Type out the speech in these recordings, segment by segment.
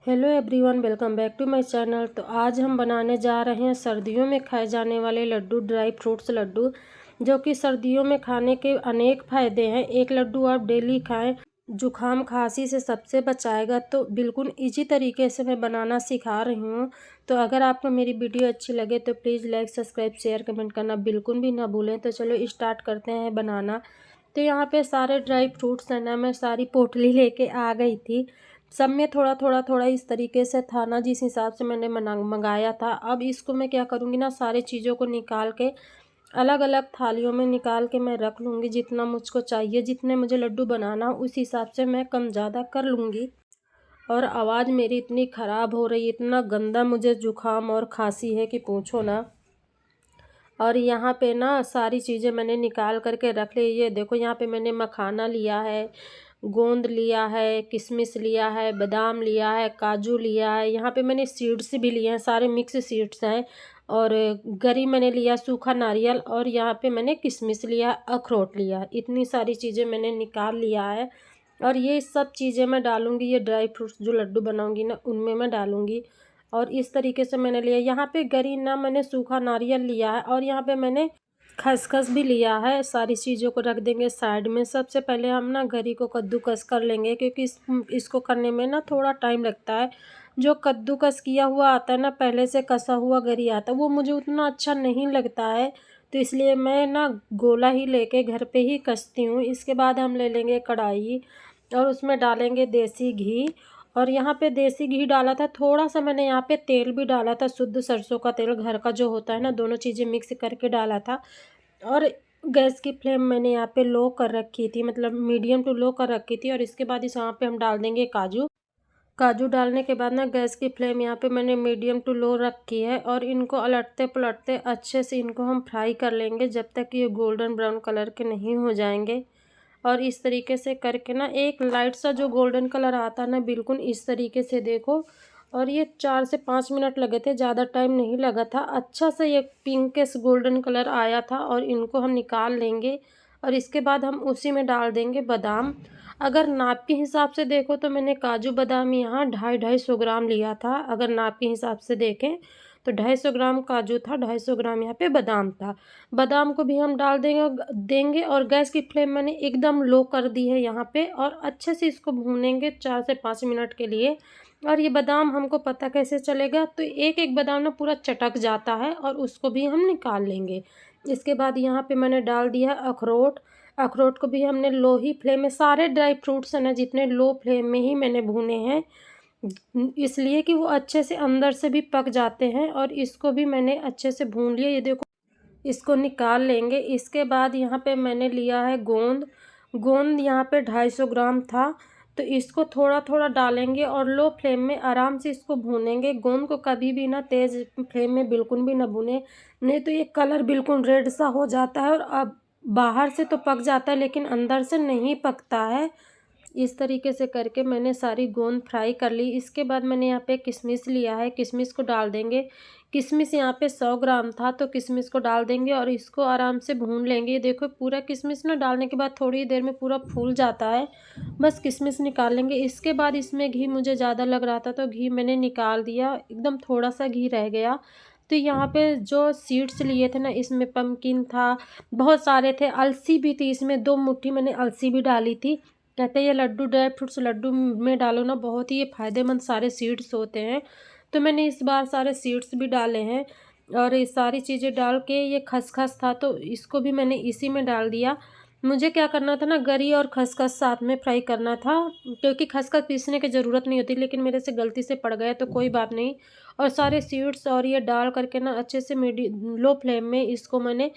Hello everyone, welcome back to my channel. तो आज हम बनाने जा रहे हैं सर्दियों में खाए जाने वाले लड्डू, ड्राई फ्रूट्स लड्डू, जो कि सर्दियों में खाने के अनेक फ़ायदे हैं। एक लड्डू आप डेली खाएं, जुखाम खांसी से सबसे बचाएगा। तो बिल्कुल इजी तरीके से मैं बनाना सिखा रही हूँ। तो अगर आपको मेरी वीडियो अच्छी लगे तो please like, subscribe, share, comment करना बिल्कुल भी ना भूलें। तो चलो स्टार्ट करते हैं बनाना। तो यहाँ पे सारे ड्राई फ्रूट्स हैं ना, मैं सारी पोटली लेके आ गई थी। सब में थोड़ा थोड़ा थोड़ा इस तरीके से था ना, जिस हिसाब से मैंने मंगाया था। अब इसको मैं क्या करूँगी ना, सारी चीज़ों को निकाल के अलग अलग थालियों में निकाल के मैं रख लूँगी। जितना मुझको चाहिए, जितने मुझे लड्डू बनाना उस हिसाब से मैं कम ज़्यादा कर लूँगी। और आवाज़ मेरी इतनी ख़राब हो रही, इतना गंदा मुझे जुकाम और खांसी है कि पूछो ना। और यहाँ पे ना सारी चीज़ें मैंने निकाल करके रख ली। ये देखो, यहाँ पे मैंने मखाना लिया है, गोंद लिया है, किशमिश लिया है, बादाम लिया है, काजू लिया है। यहाँ पे मैंने सीड्स भी लिए हैं, सारे मिक्स सीड्स हैं। और गरी मैंने लिया, सूखा नारियल, और यहाँ पे मैंने किशमिश लिया, अखरोट लिया। इतनी सारी चीज़ें मैंने निकाल लिया है। और ये सब चीज़ें मैं डालूँगी, ये ड्राई फ्रूट्स जो लड्डू बनाऊँगी ना, उनमें मैं डालूँगी। और इस तरीके से मैंने लिया। यहाँ पे गरी ना, मैंने सूखा नारियल लिया है, और यहाँ पे मैंने खसखस भी लिया है। सारी चीज़ों को रख देंगे साइड में। सबसे पहले हम ना गरी को कद्दूकस कर लेंगे, क्योंकि इसको करने में ना थोड़ा टाइम लगता है। जो कद्दूकस किया हुआ आता है ना, पहले से कसा हुआ गरी आता है, वो मुझे उतना अच्छा नहीं लगता है। तो इसलिए मैं ना गोला ही लेके घर पे ही कसती हूँ। इसके बाद हम ले लेंगे कढ़ाई, और उसमें डालेंगे देसी घी। और यहाँ पे देसी घी डाला था, थोड़ा सा मैंने यहाँ पे तेल भी डाला था, शुद्ध सरसों का तेल, घर का जो होता है ना, दोनों चीज़ें मिक्स करके डाला था। और गैस की फ्लेम मैंने यहाँ पे लो कर रखी थी, मतलब मीडियम टू लो कर रखी थी। और इसके बाद इस यहाँ पे हम डाल देंगे काजू। काजू डालने के बाद ना गैस की फ्लेम यहाँ पे मैंने मीडियम टू लो रखी है। और इनको अलटते पलटते अच्छे से इनको हम फ्राई कर लेंगे, जब तक ये गोल्डन ब्राउन कलर के नहीं हो जाएंगे। और इस तरीके से करके ना, एक लाइट सा जो गोल्डन कलर आता है ना, बिल्कुल इस तरीके से देखो। और ये 4 से 5 मिनट लगे थे, ज़्यादा टाइम नहीं लगा था। अच्छा से ये पिंकिश गोल्डन कलर आया था, और इनको हम निकाल लेंगे। और इसके बाद हम उसी में डाल देंगे बादाम। अगर नाप के हिसाब से देखो तो मैंने काजू बादाम यहाँ 250 ग्राम लिया था। अगर नाप के हिसाब से देखें तो 250 ग्राम काजू था, 250 ग्राम यहाँ पे बादाम था। बादाम को भी हम डाल देंगे। और गैस की फ्लेम मैंने एकदम लो कर दी है यहाँ पे। और अच्छे से इसको भूनेंगे 4 से 5 मिनट के लिए। और ये बादाम हमको पता कैसे चलेगा, तो एक एक बादाम ना पूरा चटक जाता है, और उसको भी हम निकाल लेंगे। इसके बाद यहाँ पे मैंने डाल दिया अखरोट। अखरोट को भी हमने लो ही फ्लेम में, सारे ड्राई फ्रूट्स हैं ना जितने, लो फ्लेम में ही मैंने भूने हैं, इसलिए कि वो अच्छे से अंदर से भी पक जाते हैं। और इसको भी मैंने अच्छे से भून लिया। ये देखो, इसको निकाल लेंगे। इसके बाद यहाँ पे मैंने लिया है गोंद। गोंद यहाँ पे 250 ग्राम था। तो इसको थोड़ा थोड़ा डालेंगे, और लो फ्लेम में आराम से इसको भूनेंगे। गोंद को कभी भी ना तेज़ फ्लेम में बिल्कुल भी ना भूने, नहीं तो ये कलर बिल्कुल रेड सा हो जाता है। और अब बाहर से तो पक जाता है, लेकिन अंदर से नहीं पकता है। इस तरीके से करके मैंने सारी गोंद फ्राई कर ली। इसके बाद मैंने यहाँ पे किशमिश लिया है, किशमिश को डाल देंगे। किशमिश यहाँ पे 100 ग्राम था, तो किशमिश को डाल देंगे, और इसको आराम से भून लेंगे। ये देखो, पूरा किशमिश ना डालने के बाद थोड़ी देर में पूरा फूल जाता है। बस किशमिश निकाल लेंगे। इसके बाद इसमें घी मुझे ज़्यादा लग रहा था, तो घी मैंने निकाल दिया, एकदम थोड़ा सा घी रह गया। तो यहाँ पे जो सीड्स लिए थे ना, इसमें पम्पकिन था, बहुत सारे थे, अलसी भी थी इसमें, 2 मुट्ठी मैंने अलसी भी डाली थी। कहते हैं ये लड्डू, ड्राई फ्रूट्स लड्डू में डालो ना, बहुत ही ये फ़ायदेमंद सारे सीड्स होते हैं। तो मैंने इस बार सारे सीड्स भी डाले हैं। और ये सारी चीज़ें डाल के, ये खसखस था तो इसको भी मैंने इसी में डाल दिया। मुझे क्या करना था ना, गरी और खसखस साथ में फ्राई करना था, क्योंकि खसखस पीसने की ज़रूरत नहीं होती, लेकिन मेरे से गलती से पड़ गया तो कोई बात नहीं। और सारे सीड्स और ये डाल करके ना अच्छे से लो फ्लेम में इसको मैंने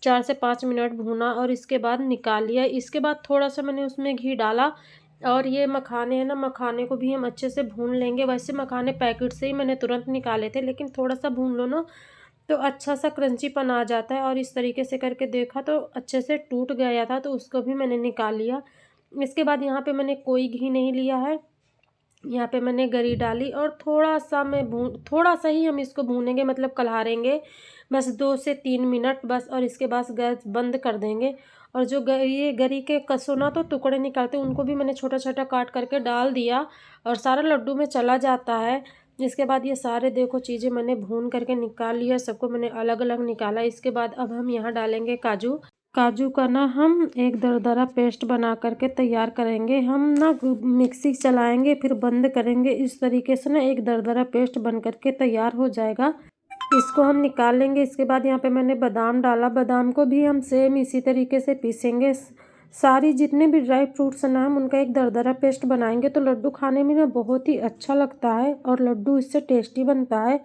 4 से 5 मिनट भूना, और इसके बाद निकाल लिया। इसके बाद थोड़ा सा मैंने उसमें घी डाला। और ये मखाने हैं ना, मखाने को भी हम अच्छे से भून लेंगे। वैसे मखाने पैकेट से ही मैंने तुरंत निकाले थे, लेकिन थोड़ा सा भून लो ना तो अच्छा सा क्रंचीपन आ जाता है। और इस तरीके से करके देखा तो अच्छे से टूट गया था, तो उसको भी मैंने निकाल लिया। इसके बाद यहाँ पे मैंने कोई घी नहीं लिया है। यहाँ पे मैंने गरी डाली, और थोड़ा सा ही हम इसको भूनेंगे, मतलब कलहारेंगे, बस 2 से 3 मिनट बस। और इसके बाद गैस बंद कर देंगे। और जो ये गरी के कसोना तो टुकड़े निकालते उनको भी मैंने छोटा छोटा काट करके डाल दिया और सारा लड्डू में चला जाता है। इसके बाद ये सारे देखो चीज़ें मैंने भून करके निकाल लिया, सबको मैंने अलग अलग निकाला। इसके बाद अब हम यहाँ डालेंगे काजू। काजू का ना हम एक दरदरा पेस्ट बना करके तैयार करेंगे। हम ना मिक्सी चलाएंगे फिर बंद करेंगे, इस तरीके से ना एक दरदरा पेस्ट बन करके तैयार हो जाएगा। इसको हम निकाल लेंगे। इसके बाद यहाँ पे मैंने बादाम डाला, बादाम को भी हम सेम इसी तरीके से पीसेंगे। सारी जितने भी ड्राई फ्रूट्स ना हम उनका एक दरदरा पेस्ट बनाएंगे तो लड्डू खाने में ना बहुत ही अच्छा लगता है और लड्डू इससे टेस्टी बनता है।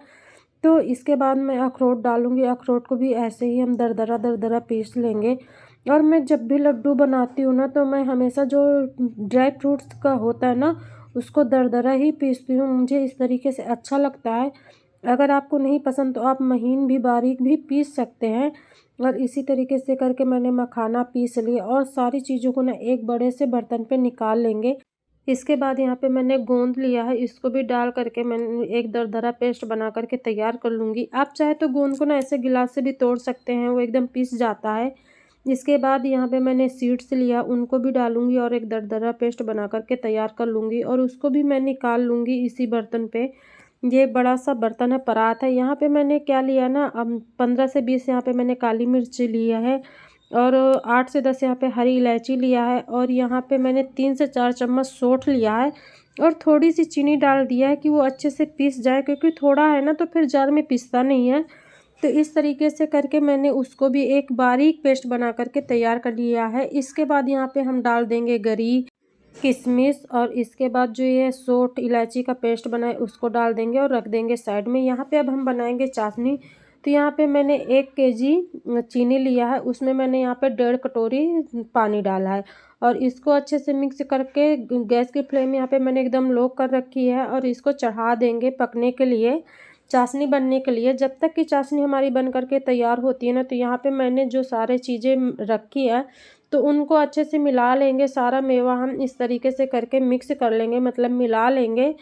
तो इसके बाद मैं अखरोट डालूंगी, अखरोट को भी ऐसे ही हम दरदरा दरदरा पीस लेंगे। और मैं जब भी लड्डू बनाती हूँ ना तो मैं हमेशा जो ड्राई फ्रूट्स का होता है ना उसको दरदरा ही पीसती हूँ, मुझे इस तरीके से अच्छा लगता है। अगर आपको नहीं पसंद तो आप महीन भी बारीक भी पीस सकते हैं। और इसी तरीके से करके मैंने मखाना पीस लिया और सारी चीज़ों को ना एक बड़े से बर्तन पे निकाल लेंगे। इसके बाद यहाँ पे मैंने गोंद लिया है, इसको भी डाल करके मैंने एक दरदरा पेस्ट बना करके तैयार कर लूँगी। आप चाहे तो गोंद को ना ऐसे गिलास से भी तोड़ सकते हैं, वो एकदम पीस जाता है। इसके बाद यहाँ पे मैंने सीड्स लिया, उनको भी डालूँगी और एक दरदरा पेस्ट बना करके तैयार कर लूँगी और उसको भी मैं निकाल लूँगी इसी बर्तन पे। ये बड़ा सा बर्तन है, परात है। यहाँ पे मैंने क्या लिया ना, अब 15 से 20 यहाँ पे मैंने काली मिर्च लिया है और 8 से 10 यहाँ पे हरी इलायची लिया है और यहाँ पे मैंने 3 से 4 चम्मच सौंठ लिया है और थोड़ी सी चीनी डाल दिया है कि वो अच्छे से पीस जाए, क्योंकि थोड़ा है ना तो फिर जार में पिसता नहीं है। तो इस तरीके से करके मैंने उसको भी एक बारीक पेस्ट बना करके तैयार कर लिया है। इसके बाद यहाँ पे हम डाल देंगे गरी, किशमिश और इसके बाद जो ये सौंठ इलायची का पेस्ट बना है उसको डाल देंगे और रख देंगे साइड में। यहाँ पे अब हम बनाएंगे चाशनी। तो यहाँ पे मैंने 1 केजी चीनी लिया है, उसमें मैंने यहाँ पे 1.5 कटोरी पानी डाला है और इसको अच्छे से मिक्स करके गैस की फ्लेम यहाँ पे मैंने एकदम लो कर रखी है और इसको चढ़ा देंगे पकने के लिए, चाशनी बनने के लिए। जब तक कि चाशनी हमारी बन करके तैयार होती है ना तो यहाँ पे मैंने जो सारे चीज़ें रखी है तो उनको अच्छे से मिला लेंगे। सारा मेवा हम इस तरीके से करके मिक्स कर लेंगे, मतलब मिला लेंगे।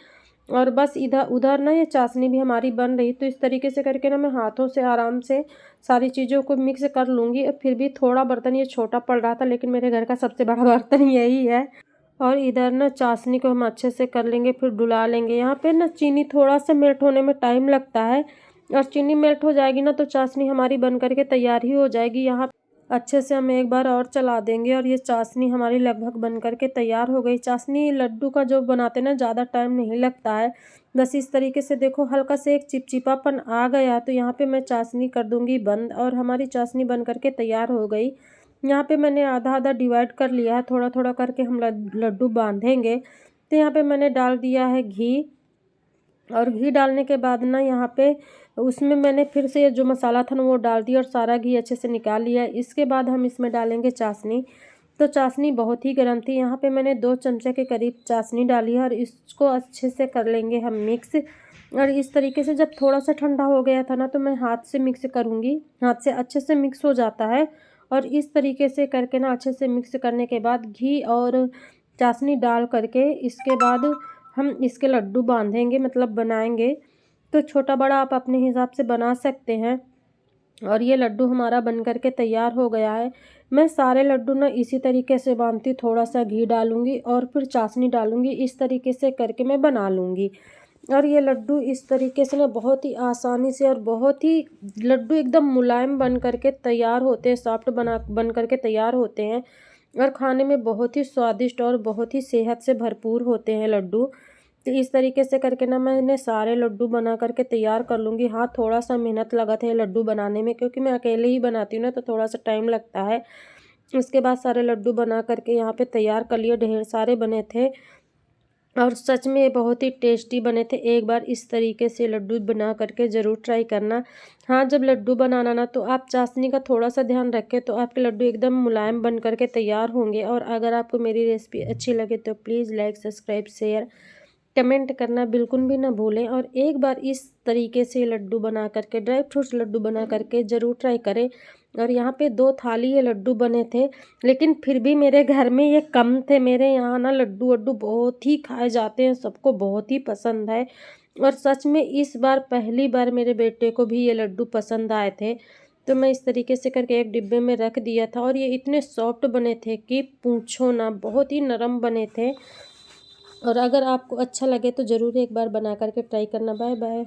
और बस इधर उधर ना ये चाशनी भी हमारी बन रही, तो इस तरीके से करके ना मैं हाथों से आराम से सारी चीज़ों को मिक्स कर लूँगी। फिर भी थोड़ा बर्तन ये छोटा पड़ रहा था लेकिन मेरे घर का सबसे बड़ा बर्तन यही है। और इधर ना चाशनी को हम अच्छे से कर लेंगे, फिर डुला लेंगे। यहाँ पे ना चीनी थोड़ा सा मेल्ट होने में टाइम लगता है और चीनी मेल्ट हो जाएगी ना तो चाशनी हमारी बन करके तैयार ही हो जाएगी। यहाँ अच्छे से हम एक बार और चला देंगे और ये चाशनी हमारी लगभग बन करके तैयार हो गई। चाशनी लड्डू का जो बनाते ना ज़्यादा टाइम नहीं लगता है, बस इस तरीके से देखो हल्का से एक चिपचिपापन आ गया तो यहाँ पे मैं चाशनी कर दूँगी बंद और हमारी चाशनी बन करके तैयार हो गई। यहाँ पे मैंने आधा आधा डिवाइड कर लिया है, थोड़ा थोड़ा करके हम लड्डू बांधेंगे। तो यहाँ पे मैंने डाल दिया है घी और घी डालने के बाद ना यहाँ पे उसमें मैंने फिर से जो मसाला था ना वो डाल दिया और सारा घी अच्छे से निकाल लिया। इसके बाद हम इसमें डालेंगे चाशनी। तो चाशनी बहुत ही गर्म थी, यहाँ पे मैंने 2 चमचे के करीब चाशनी डाली है और इसको अच्छे से कर लेंगे हम मिक्स। और इस तरीके से जब थोड़ा सा ठंडा हो गया था ना तो मैं हाथ से मिक्स करूँगी, हाथ से अच्छे से मिक्स हो जाता है। और इस तरीके से करके ना अच्छे से मिक्स करने के बाद घी और चाशनी डाल करके इसके बाद हम इसके लड्डू बांधेंगे, मतलब बनाएंगे। तो छोटा बड़ा आप अपने हिसाब से बना सकते हैं। और ये लड्डू हमारा बन करके तैयार हो गया है। मैं सारे लड्डू ना इसी तरीके से बांधती, थोड़ा सा घी डालूंगी और फिर चाशनी डालूंगी, इस तरीके से करके मैं बना लूँगी। और ये लड्डू इस तरीके से ना बहुत ही आसानी से और बहुत ही लड्डू एकदम मुलायम बन करके तैयार होते हैं, सॉफ्ट बन करके तैयार होते हैं और खाने में बहुत ही स्वादिष्ट और बहुत ही सेहत से भरपूर होते हैं लड्डू। तो इस तरीके से करके ना मैंने सारे लड्डू बना करके तैयार कर लूँगी। हाँ, थोड़ा सा मेहनत लगा था ये लड्डू बनाने में, क्योंकि मैं अकेले ही बनाती हूँ ना तो थोड़ा सा टाइम लगता है। उसके बाद सारे लड्डू बना करके यहाँ पे तैयार कर लिए, ढेर सारे बने थे और सच में ये बहुत ही टेस्टी बने थे। एक बार इस तरीके से लड्डू बना करके ज़रूर ट्राई करना। हाँ, जब लड्डू बनाना ना तो आप चाशनी का थोड़ा सा ध्यान रखें तो आपके लड्डू एकदम मुलायम बन करके तैयार होंगे। और अगर आपको मेरी रेसिपी अच्छी लगे तो please like, subscribe, share, comment करना बिल्कुल भी ना भूलें। और एक बार इस तरीके से लड्डू बना करके, ड्राई फ्रूट्स लड्डू बना करके ज़रूर ट्राई करें। और यहाँ पे 2 थाली ये लड्डू बने थे, लेकिन फिर भी मेरे घर में ये कम थे। मेरे यहाँ ना लड्डू वड्डू बहुत ही खाए जाते हैं, सबको बहुत ही पसंद है। और सच में इस बार पहली बार मेरे बेटे को भी ये लड्डू पसंद आए थे। तो मैं इस तरीके से करके एक डिब्बे में रख दिया था और ये इतने सॉफ्ट बने थे कि पूछो ना, बहुत ही नरम बने थे। और अगर आपको अच्छा लगे तो ज़रूर एक बार बना करके ट्राई करना। Bye bye.